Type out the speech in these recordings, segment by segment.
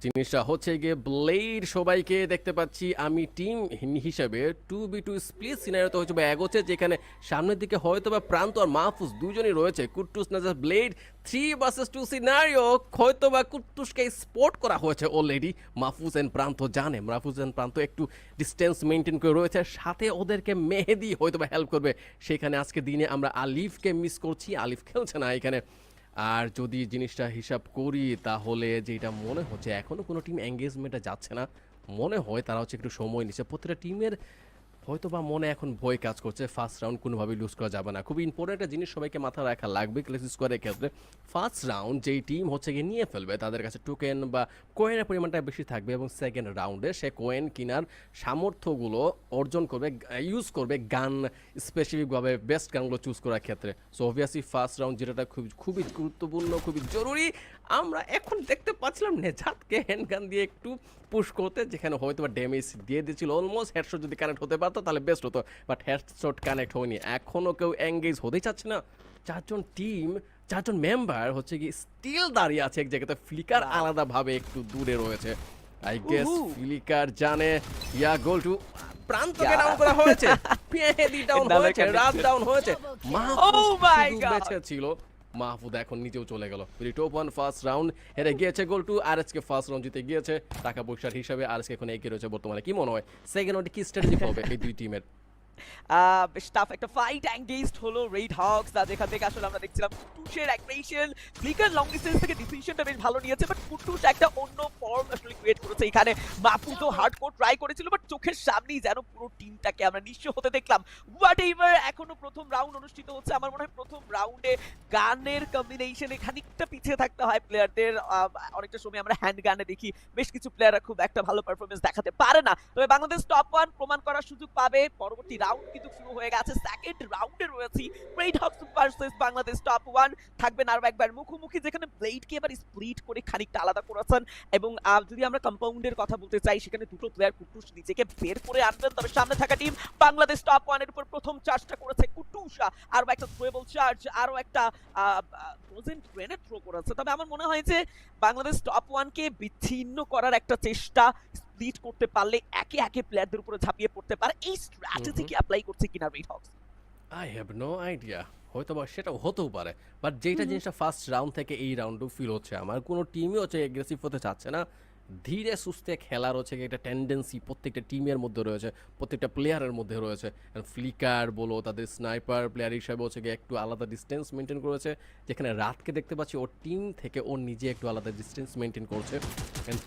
জিনিসটা হচ্ছে গিয়ে ব্লেড সবাইকে দেখতে পাচ্ছি আমি টিম হিসেবে 2v2 স্প্লিট সিনারিওতে হচ্ছে বা এগোচ্ছে, যেখানে সামনের দিকে হয়তো বা প্রান্ত আর মাহফুজ দুজনই রয়েছে। কুট্টুস নাজার ব্লেড 3 vs 2 সিনারিও, হয়তো বা কুট্টুসকে স্পট করা হয়েছে অলরেডি। মাহফুজ এন্ড প্রান্ত জানে, মাহফুজ এন্ড প্রান্ত একটু ডিস্টেন্স মেনটেন করে রয়েছে, সাথে ওদেরকে মেহেদি হয়তো বা হেল্প করবে। সেখানে আজকে দিনে আমরা আলিফকে মিস করছি, আলিফ খেলছে না এখানে। আর যদি জিনিসটা হিসাব করি তাহলে যেটা মনে হচ্ছে এখনও কোনো টিম এঙ্গেজমেন্টে যাচ্ছে না, মনে হয় তারা হচ্ছে একটু সময় নিচ্ছে। প্রত্যেকটা টিমের হয়তো বা মনে এখন ভয় কাজ করছে, ফার্স্ট রাউন্ড কোনোভাবেই লুজ করা যাবে না। খুবই ইম্পর্টেন্ট একটা জিনিস সবাইকে মাথায় রাখা লাগবে ক্লাস স্কোয়ারের ক্ষেত্রে। ফার্স্ট রাউন্ড যেই টিম হচ্ছে গিয়ে নিয়ে ফেলবে তাদের কাছে টোকেন বা কোয়েনের পরিমাণটা বেশি থাকবে, এবং সেকেন্ড রাউন্ডে সে কোয়েন কেনার সামর্থ্যগুলো অর্জন করবে, ইউজ করবে গান স্পেসিফিকভাবে বেস্ট গানগুলো চুজ করার ক্ষেত্রে। সো অবভিয়াসলি ফার্স্ট রাউন্ড যেটা খুবই গুরুত্বপূর্ণ, খুবই জরুরি। আমরা এখন দেখতে পাচ্ছিলাম নেজাতকে হ্যান্ডগান দিয়ে একটু পুশ করতে, যেখানে হয়তো বা ড্যামেজ দিয়ে দিয়েছিল অলমোস্ট। হেডশট যদি কানেক্ট হতে পারতো তাহলে বেস্ট হতো, বাট হেডশট কানেক্ট হয়নি। এখনও কেউ এঙ্গেজ হতেই চাচ্ছে না। চারজন মেম্বার হচ্ছে কি স্টিল দাঁড়িয়ে আছে এক জায়গাতে। ফ্লিকার আলাদাভাবে একটু দূরে রয়েছে। আই গেস ফ্লিকার জানে ইয়া গোল টু প্রান্তকে ডাউন করা হয়েছে, পেহেদি ডাউন হয়েছে, রাত ডাউন হয়েছে, মাহফুজ বেঁচে ছিল। মাহফুজ এখন নিচেও চলে গেল। টপ 1 ফার্স্ট রাউন্ড হেরে গিয়েছে গোল টু। আরএসকে ফার্স্ট রাউন্ড জিতে গিয়েছে টাকা পয়সার হিসাবে। আরএসকে এখন এগিয়ে রয়েছে বর্তমানে। কি মনে হয় সেকেন্ড রাউন্ডে কি স্ট্র্যাটেজি হবে এই দুই টিমের? বেশ টাফ একটা ফাইট এঙ্গেজড হলো রেড হকস, যেখান থেকে আসলে আমরা দেখছিলাম কুটুসের অ্যাগ্রেশন। ফ্লিকার লং ডিস্টেন্স থেকে ডিসিশনটা বেশ ভালো নিয়েছে, বাট কুটুস একটা অন্য ফর্ম আসলে ক্রিয়েট করেছে এখানে। মাহফুজও হার্ডকোর ট্রাই করেছিল, বাট চোখের সামনেই যেন পুরো টিমটাকে আমরা নিঃস্ব হতে দেখলাম। হোয়াট এভার, এখনো প্রথম রাউন্ড অনুষ্ঠিত হচ্ছে। আমার মনে হয় প্রথম রাউন্ডে গানের কম্বিনেশনে খানিকটা পিছিয়ে থাকতে হয় প্লেয়ারদের। অনেকটা সময় আমরা হ্যান্ড গানে দেখি বেশ কিছু প্লেয়াররা খুব একটা ভালো পারফরমেন্স দেখাতে পারে না। তবে বাংলাদেশ টপ 1 প্রমাণ করার সুযোগ পাবে। পরবর্তী রাউন্ড কিন্তু শুরু হয়ে গেছে। সেকেন্ড রাউন্ডে রয়েছে red Hawks versus Bangladesh top 1। থাকবেন আরো একবার মুখোমুখি, যেখানে ব্লেডকে এবার স্প্লিট করে খানিকটা আলাদা করেছেন। এবং যদি আমরা কম্পাউন্ডের কথা বলতে চাই, সেখানে দুটো প্লেয়ার কুটুস নিজেকে বের করে আনবেন। তবে সামনে থাকা টিম বাংলাদেশ টপ 1 এর উপর প্রথম চার্জটা করেছে কুটুসা, আরো একটা থ্রোয়েবল চার্জ, আরো একটা ফ্রোজেন গ্রেনেড থ্রো করেছে। তবে আমার মনে হয় যে বাংলাদেশ টপ 1 কে বিচ্ছিন্ন করার একটা চেষ্টা, স্প্লিট করতে পারলে একে একে প্লেয়ারদের উপরে ঝাঁপিয়ে পড়তে পারে। এই স্ট্র্যাটেজি কি অ্যাপ্লাই করছে কিনা Red Hawks? I have no idea, হয়তো বা সেটাও হতেও পারে। বাট যেটা জিনিসটা ফার্স্ট রাউন্ড থেকে এই রাউন্ডও ফিল হচ্ছে, আমার কোনো টিমই হচ্ছে এগ্রেসিভ হতে চাচ্ছে না। ধীরে সুস্থে খেলার হচ্ছে একটা টেন্ডেন্সি প্রত্যেকটা টিমের মধ্যে রয়েছে, প্রত্যেকটা প্লেয়ারের মধ্যে রয়েছে। ফ্লিকার বলো তাদের স্নাইপার প্লেয়ার হিসাবে হচ্ছে গিয়ে একটু আলাদা ডিস্টেন্স মেনটেন করেছে, যেখানে রাতকে দেখতে পাচ্ছি ওর টিম থেকে ওর নিজে একটু আলাদা ডিস্টেন্স মেনটেন করছে।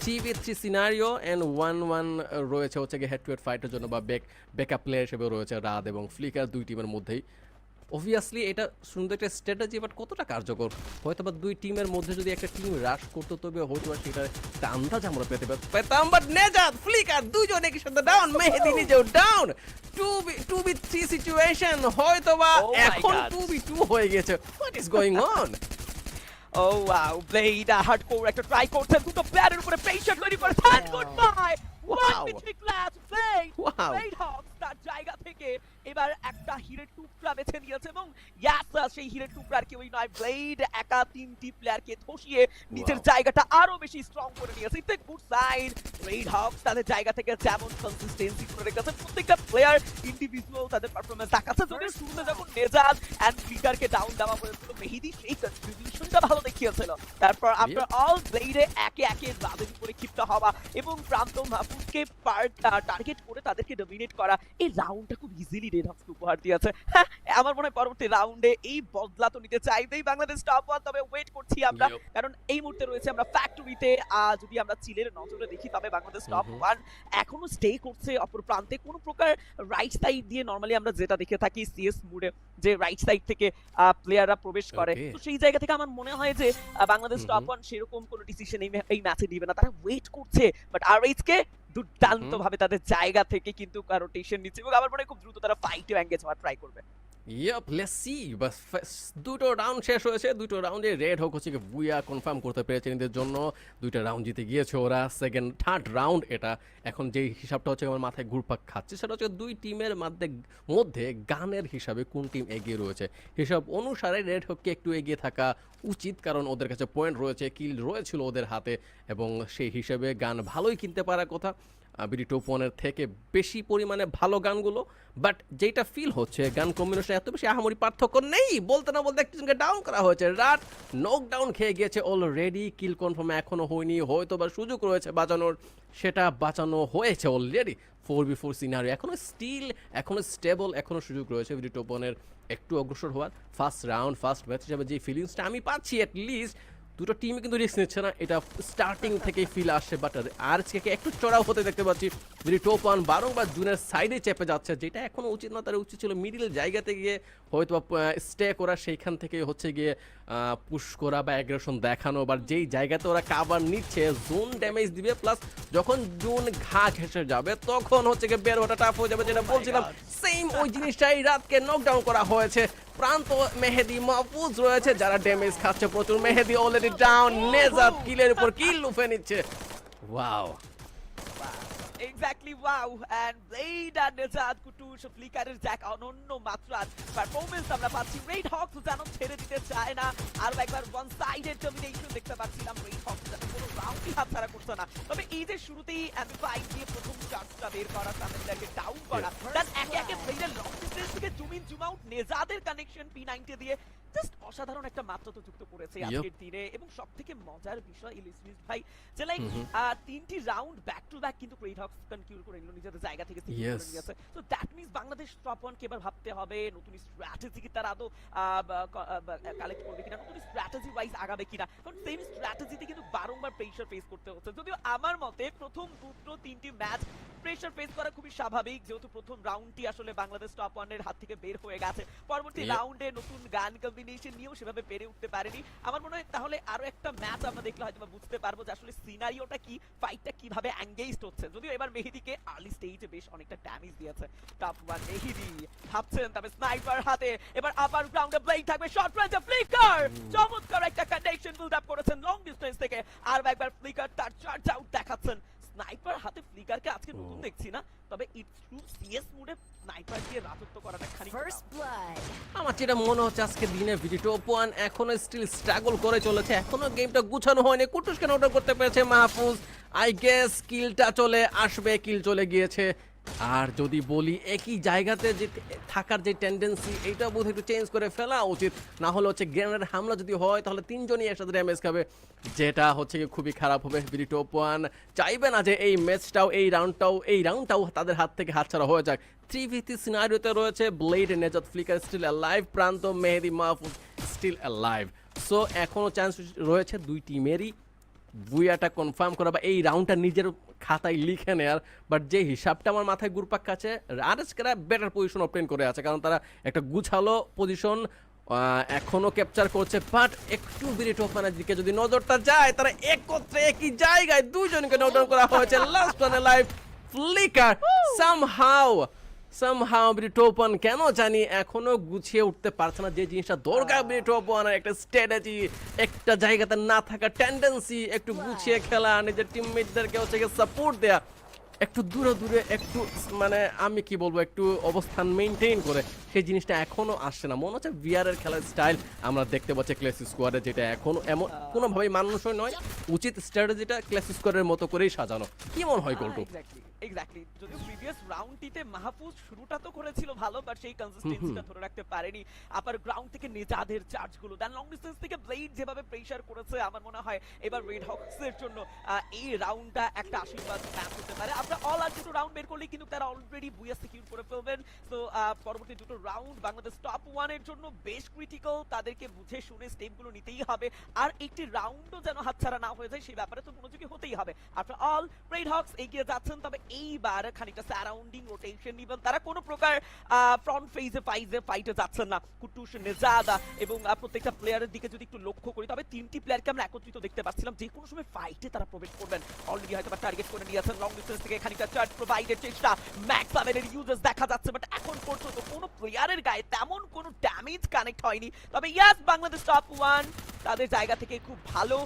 3v3 সিনারিও অ্যান্ড 1-1 রয়েছে হচ্ছে গিয়ে হেড টু হেড ফাইটের জন্য, বা ব্যাকআপ প্লেয়ার হিসেবেও রয়েছে রাত এবং ফ্লিকার দুই টিমের মধ্যেই। অবভিয়াসলি এটা সুন্দর একটা স্ট্র্যাটেজি, বাট কতটা কার্যকর? হয়তো বা দুই টিমের মধ্যে যদি একটা টিম রাশ করতো তবে হয়তো বা সেটার একটা আন্দাজ আমরা পেতাম। বাট নেজাত ফ্লিকার দুইজন একই সাথে ডাউন, মেহেদি নিজেও ডাউন। 2v3 সিচুয়েশন, হয়তো বা এখন 2v2 হয়ে গেছে। What is going on? Oh wow, Blade hardcore একটা ট্রাই করছেন, দুটো প্লেয়ারের উপরে প্রেসার তৈরি করেছেন। Goodbye, Wow. Blade Hawks তার জায়গা থেকে এবার একটা হিরের টুকরা বেছে নিয়েছে, এবং সেই হিরের টুকরার কেউই নয়, ব্লেড একা তিনটি প্লেয়ারকে ধসিয়ে নিজের জায়গাটা আরো বেশি স্ট্রং করে নিয়েছে। It's a good sign. Red Hawks তাদের জায়গা থেকে যেমন কনসিস্টেন্সি করে রেখেছে, প্রত্যেকটা প্লেয়ার ইন্ডিভিজুয়াল তাদের পারফরমেন্স দেখাচ্ছে। যদিও শুরুতে যখন নেজাদ এন্ড ফ্লিকারকে ডাউন দেওয়া হয়েছিল, মেহেদি সেই কন্ট্রিবিউশনটা ভালো দেখিয়েছিল। তারপর আফটার অল ব্লেডে একে একে রাদের উপরে ক্ষিপ্ত হওয়া এবং প্রান্ত মাহফুজকে টার্গেট করে তাদেরকে ডমিনেট করা, এই রাউন্ডটা খুব ইজিলি রেড হকসকে উপহার দিয়েছে। হ্যাঁ, আমার মনে হয় পরবর্তী রাউন্ডে এই বদলা তো নিতে চাইবেই বাংলাদেশ টপ 1। তবে ওয়েট করছি আমরা, কারণ এই মুহূর্তে রয়েছে আমরা ফ্যাক্টরিতে। যদি আমরা চিলের নজরে দেখি, তবে বাংলাদেশ টপ 1 এখনো স্টে করছে অপর প্রান্তে। কোনো প্রকার রাইট সাইড দিয়ে নরমালি আমরা যেটা দেখে থাকি সিএস মুডে, যে রাইট সাইড থেকে প্লেয়াররা প্রবেশ করে, তো সেই জায়গা থেকে আমার মনে হয় যে বাংলাদেশ টপ 1 সেরকম কোনো ডিসিশন এই ম্যাচে নিবে না। তারা ওয়েট করছে, বাট আরএইচ কে দুর্দান্ত ভাবে তাদের জায়গা থেকে কিন্তু রোটেশন নিচ্ছে, এবং আমার মনে হয় খুব দ্রুত তারা ফাইটে এঙ্গেজ হওয়ার ট্রাই করবে। Yup, let's see. বাস দুটো রাউন্ড শেষ হয়েছে, দুটো রাউন্ডে রেড হক হচ্ছে বুয়া কনফার্ম করতে পেরেছে নিজেদের জন্য। দুইটা রাউন্ড জিতে গিয়েছে ওরা। সেকেন্ড থার্ড রাউন্ড এটা। এখন যেই হিসাবটা হচ্ছে আমার মাথায় ঘুরপাক খাচ্ছে সেটা হচ্ছে দুই টিমের মধ্যে গানের হিসাবে কোন টিম এগিয়ে রয়েছে। হিসাব অনুসারে রেড হককে একটু এগিয়ে থাকা উচিত, কারণ ওদের কাছে পয়েন্ট রয়েছে, কিল রয়েছিল ওদের হাতে, এবং সেই হিসেবে গান ভালোই কিনতে পারার কথা বিডি টপ ওয়ানের থেকে বেশি পরিমাণে ভালো গানগুলো। বাট যেটা ফিল হচ্ছে গান কম্বিনেশন এত বেশি আহামরি পার্থক্য নেই, বলতে না বলতে একজনকে ডাউন করা হয়েছে। রাত নক ডাউন খেয়ে গিয়েছে অলরেডি, কিল কনফার্ম এখনও হয়নি, হয়তো বা সুযোগ রয়েছে বাঁচানোর, সেটা বাঁচানো হয়েছে অলরেডি। 4v4 সিনারিও এখনো স্টেবল, এখনো সুযোগ রয়েছে বিডি টপ ওয়ানের একটু অগ্রসর হওয়ার। ফার্স্ট রাউন্ড ফার্স্ট ম্যাচ হিসাবে যে ফিলিংসটা আমি পাচ্ছি, অ্যাটলিস্ট দুটো টিমই কিন্তু রিস্ক নিচ্ছে না, এটা স্টার্টিং থেকেই ফিল আসছে। বাট আরএসকে একটু চড়াও হতে দেখতে পাচ্ছি। যদি টপ ওয়ান বারংবার জুনের সাইডে চেপে যাচ্ছে, যেটা এখনো উচিত না, তার উচিত ছিল মিডিল জায়গাতে গিয়ে হয়তো স্টে করা, সেইখান থেকে হচ্ছে গিয়ে পুশ করা বা অ্যাগ্রেশন দেখানো। বা যেই জায়গাতে ওরা কাভার নিচ্ছে জোন ড্যামেজ দিবে, প্লাস যখন জোন ঘা ঘেসে যাবে তখন হচ্ছে গিয়ে বের হওয়াটা টাফ হয়ে যাবে, যেটা বলছিলাম। সেম ওই জিনিসটাই রাতকে নকডাউন করা হয়েছে। প্রান্ত মেহেদি মাহফুজ রয়েছে যারা ড্যামেজ খাচ্ছে প্রচুর। মেহেদি অলরেডি ডাউন, নেজাত কিলের উপর কিল লুফে নিচ্ছে। Wow, exactly wow. And blade আর নেজাদ কুটুস ফ্লিকারের জ্যাক অনন্য মাত্রার পারফরম্যান্স আমরা পাচ্ছি। রেড হকস যেন ছেড়ে দিতে চায় না, আর একবার ওয়ান সাইডেড ডমিনেশন দেখতে পাচ্ছিলাম। রেড হকস যেন কোনো রাউন্ডই হাতছাড়া করছে না। তবে এই যে শুরুতেই এমপি5 দিয়ে প্রথম চার্জটা বের করা, তাদেরকে ডাউন করা, দেন একে একে ব্লেডের লং ডিস্টেন্স থেকে জুম ইন জুম আউট, নেজাদের কানেকশন P90 দিয়ে জাস্ট অসাধারণ একটা মাত্রা তো যুক্ত করেছে আজকের দিনে। এবং সবথেকে মজার বিষয় ইলিসমিস ভাই যে লাইক তিনটি রাউন্ড ব্যাক টু ব্যাক কিন্তু রেড হকস কনকিউর করে নিল নিজেদের জায়গা থেকে সিকিউর করে নিয়েছে। So that means Bangladesh top one কে এবার ভাবতে হবে নতুন স্ট্র্যাটেজি কি তারা আদৌ কালেক্ট করবে কিনা, নতুন স্ট্র্যাটেজি ওয়াইজ আগাবে কিনা, কারণ সেম স্ট্র্যাটেজিতে কিন্তু বারংবার প্রেসার ফেস করতে হচ্ছে। যদিও আমার মতে প্রথম দুটো তিনটি ম্যাচ প্রেসার ফেস করা খুবই স্বাভাবিক, যেহেতু প্রথম রাউন্ডটি আসলে বাংলাদেশ টপ ওয়ানের হাত থেকে বের হয়ে গেছে। পরবর্তী রাউন্ডে নতুন গান কম্বিনেশন নিয়েও সেভাবে পেরে উঠতে পারেনি। আমার মনে হয় তাহলে আরো একটা ম্যাচ আমরা দেখলে হয়তো বুঝতে পারবো যে আসলে সিনারিওটা কি, ফাইটটা কিভাবে এঙ্গেজড হচ্ছে। যদিও এবার মেহেদিকে আর্লি স্টেজে বেশ অনেকটা ড্যামেজ দিয়েছে টপ ওয়ান। মেহেদি ভাবছেন তবে স্নাইপার হাতে এবার আপার গ্রাউন্ডে ব্লেড থাকবে, শর্ট রেঞ্জে ফ্লিকার চমৎকার একটা কানেকশন বিল্ড আপ করেছেন লং ডিসটেন্স থেকে। আর একবার ফ্লিকার তার চার্জ আউট দেখাচ্ছেন। স্নাইপার হাতে ফ্লিকারকে আজকে নতুন দেখছি না, তবে ইটস ট্রু সিএস মোডে স্নাইপার দিয়ে রাজত্ব করাটা খানিকটা আমার যেটা মনে হচ্ছে আজকে দিনে বিডি টপ ওয়ান এখনো স্টিল স্ট্রাগল করে চলেছে, এখনো গেমটা গুছানো হয়নি। কুটুসকে নক ডাউন করতে পেরেছে মাহফুজ, আই গেস কিলটা চলে আসবে, কিল চলে গিয়েছে। আর যদি বলি একই জায়গাতে যে থাকার যে টেন্ডেন্সি, এইটা বোধহয় একটু চেঞ্জ করে ফেলা উচিত, না হলে হচ্ছে গ্রেনেড হামলা যদি হয় তাহলে তিনজনই একসাথে ড্যামেজ খাবে, যেটা হচ্ছে কি খুবই খারাপ হবে। বিডি টপ ওয়ান চাইবে না যে এই ম্যাচটাও এই রাউন্ডটাও তাদের হাত থেকে হাতছাড়া হয়ে যাক। 3v3 সিনারিওতে রয়েছে ব্লেড, নেজাত, ফ্লিকার স্টিল অ্যালাইভ, প্রান্ত, মেহেদি, মাহফুজ স্টিল অ্যালাইভ। সো এখনও চান্স রয়েছে দুই টিমেরই বুয়াটা কনফার্ম করা বা এই রাউন্ডটা নিজের খাতায় লিখে নেয়ার। বাট যে হিসাবটা আমার মাথায় ঘুরপাক কাছে, আরএসকেরা বেটার পজিশন অবটেন করে আছে, কারণ তারা একটা গুছালো পজিশন এখনো ক্যাপচার করছে। বাট একটু বিডি টপ ওয়ানের দিকে যদি নজরটা যায়, তারা একত্রে একই জায়গায় দুইজনকে নকডাউন করা হয়েছে। Last one live flicker somehow BD top one কেন জানি এখনো গুছিয়ে উঠতে পারছে না যে জিনিসটা দরকার বিডি টপ ওয়ানের, একটা স্ট্র্যাটেজি, একটা জায়গাতে না থাকা টেন্ডেন্সি, একটু গুছিয়ে খেলা, নিজের টিমমেটদেরকে হচ্ছে সাপোর্ট দেয়া, একটু দূরে একটু মানে আমি কি বলবো একটু অবস্থান মেনটেন করে, সেই জিনিসটা এখনো আসছে না। মনে হচ্ছে ভিআর এর খেলার স্টাইল আমরা দেখতে পাচ্ছি ক্লাসিক স্কোয়াডে, যেটা এখনো এমন কোনোভাবেই মানুষই নয়। উচিত স্ট্র্যাটেজিটা ক্লাসিক স্কোয়াডের মতো করেই সাজানো। কি মনে হয় গোল্টু? এক্স্যাক্টলি যদিও প্রিভিয়াস রাউন্ডটিতে মাহফুজ শুরুটা তো করেছিল ভালো, বাট সেই কনসিস্টেন্সিটা ধরে রাখতে পারেনি। আপার গ্রাউন্ড থেকে নেজাদের চার্জগুলো, দেন লং ডিসটেন্স থেকে ব্লেড যেভাবে প্রেসার করেছে, আমার মনে হয় এবার রেড হকসের জন্য এই রাউন্ডটা একটা আশীর্বাদ ম্যাচ হতে পারে। আমরা অল আর দুটো রাউন্ড বের করলে কিন্তু তারা অলরেডি বুয়া সিকিউর করে ফেলবেন। তো পরবর্তী দুটো রাউন্ড বাংলাদেশ টপ ওয়ানের জন্য বেশ ক্রিটিক্যাল, তাদেরকে বুঝে শুনে স্টেপগুলো নিতেই হবে। আর একটি রাউন্ডও যেন হাতছাড়া না হয়ে যায় সেই ব্যাপারে তো মনোযোগী হতেই হবে। আফটার অল রেড হকস এগিয়ে যাচ্ছেন, তবে এইবার খানিকটা সারাউন্ডিং রোটেশন নিবেন তারা কোনো প্রকার ফ্রন্ট ফেজে ফাইটে যাচ্ছেন না। কুটুস, নেজাদ এবং প্রত্যেকটা প্লেয়ারের দিকে যদি একটু লক্ষ্য করি তবে তিনটি প্লেয়ারকে আমরা একত্রিত দেখতে পাচ্ছিলাম যে কোনো সময় ফাইটে তারা প্রবেশ করবেন। অলরেডি হয়তো টার্গেট করে নিয়েছেন লং ডিস্টেন্স থেকে খানিকটা চার্জ প্রোভাইডের চেষ্টা, ম্যাক্স আভেলের ইউজেস দেখা যাচ্ছে বাট এখন পর্যন্ত কোনো প্লেয়ারের গায়ে তেমন কোনো ড্যামেজ কানেক্ট হয়নি। তবে ইয়াস, বাংলাদেশ টপ 1 তাদের জায়গা থেকে খুব ভালো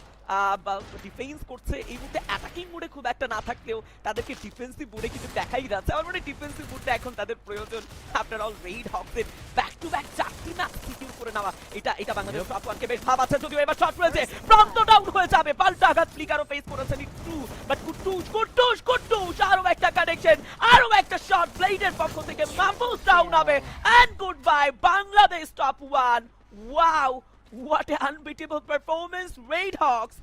ডিফেন্স করছে এই মুহূর্তে। অ্যাটাকিং মোডে খুব একটা না থাকলেও তাদেরকে ডিফেন্সিভ মোডে কিন্তু দেখাই যাচ্ছে। আমার মনে হয় ডিফেন্সিভ মোডটা এখন তাদের প্রয়োজন। আফটার অল রেইড হকসের ব্যাক টু ব্যাক 4টি ম্যাচ সিকিউর করে নেওয়া, এটা বাংলাদেশ টপ 1 কে বেশ ভাবাচ্ছে। যদিও এবার শট রয়েছে, প্রান্ত ডাউন হয়ে যাবে, পাল্টা আঘাত ফ্লিকারও ফেস করেছেন একটু, বাট কুট্টুস আরো একটা কানেকশন, আরো একটা শট ব্লেডের পক্ষ থেকে, মাহফুজ ডাউন হবে and goodbye Bangladesh top 1। Wow, what an unbeatable performance, Raid Hawks.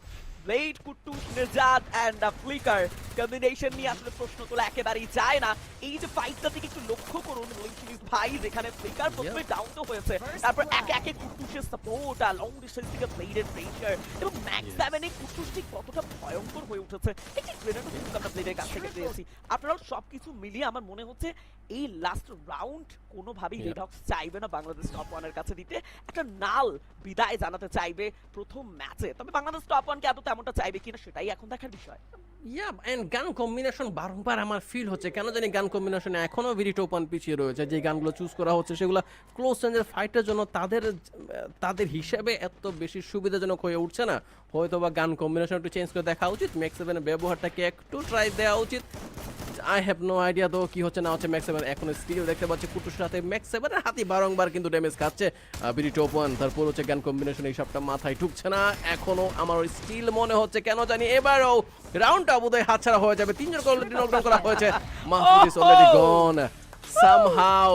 Blade, Kutus, Nezad and Flicker combination নিয়ে আসলে প্রশ্ন তোলা একেবারেই যায় না। এই যে ফাইটটা থেকে একটু লক্ষ্য করুন লিংকিনিস ভাই, যেখানে ফ্লিকার প্রথমে ডাউন তো হয়েছে, তারপর একে একে কুটুসের সাপোর্ট আর লং ডিস্টেন্স থেকে ব্লেডের প্রেসার এবং ম্যাক্স 7 এ কুটুস ঠিক কতটা ভয়ঙ্কর হয়ে উঠেছে। একটি গ্রেনেডও কিন্তু আমরা ব্লেডের কাছ থেকে পেয়েছি। আপনারা সবকিছু মিলিয়ে আমার মনে হচ্ছে এই লাস্ট রাউন্ড কোনোভাবেই রেড হকস চাইবে না বাংলাদেশ টপ 1 এর কাছে দিতে, একটা নাল বিদায় জানাতে চাইবে প্রথম ম্যাচে। তবে বাংলাদেশ টপ 1 কে এত তেমনটা চাইবে কিনা সেটাই এখন দেখার বিষয়। ইয়া, এন্ড গান কম্বিনেশন বারংবার আমার ফিল হচ্ছে কেন জানি গান কম্বিনেশনে এখনো ভিডিও ওপেন পিছিয়ে রয়েছে। যে গানগুলো চুজ করা হচ্ছে সেগুলো ক্লোজ রেঞ্জের ফাইটের জন্য তাদের হিসাবে এত বেশি সুবিধাজনক হয়ে উঠছে না। হয়তো বা গান কম্বিনেশন একটু চেঞ্জ করে দেখা উচিত, ম্যাক্স 7 ব্যবহারটাকে একটু ট্রাই দেওয়া উচিত। আই হ্যাভ নো আইডিয়া তো কি হচ্ছে না হচ্ছে। ম্যাক্স 7 এখন স্কিল দেখতে পাচ্ছি কুটুসের হাতে, ম্যাক্স 7 এর হাতে বারংবার কিন্তু ড্যামেজ খাচ্ছে বিডি টপ 1। তারপর হচ্ছে গান কম্বিনেশন, এই সবটা মাথায় ঢুকছে না এখনো আমার স্টিল মনে হচ্ছে কেন জানি এবারও রাউন্ডটা বোধহয় হাতছাড়া হয়ে যাবে। 3 জন অলরেডি নকডাউন করা হয়েছে, Mahfuz is already gone somehow.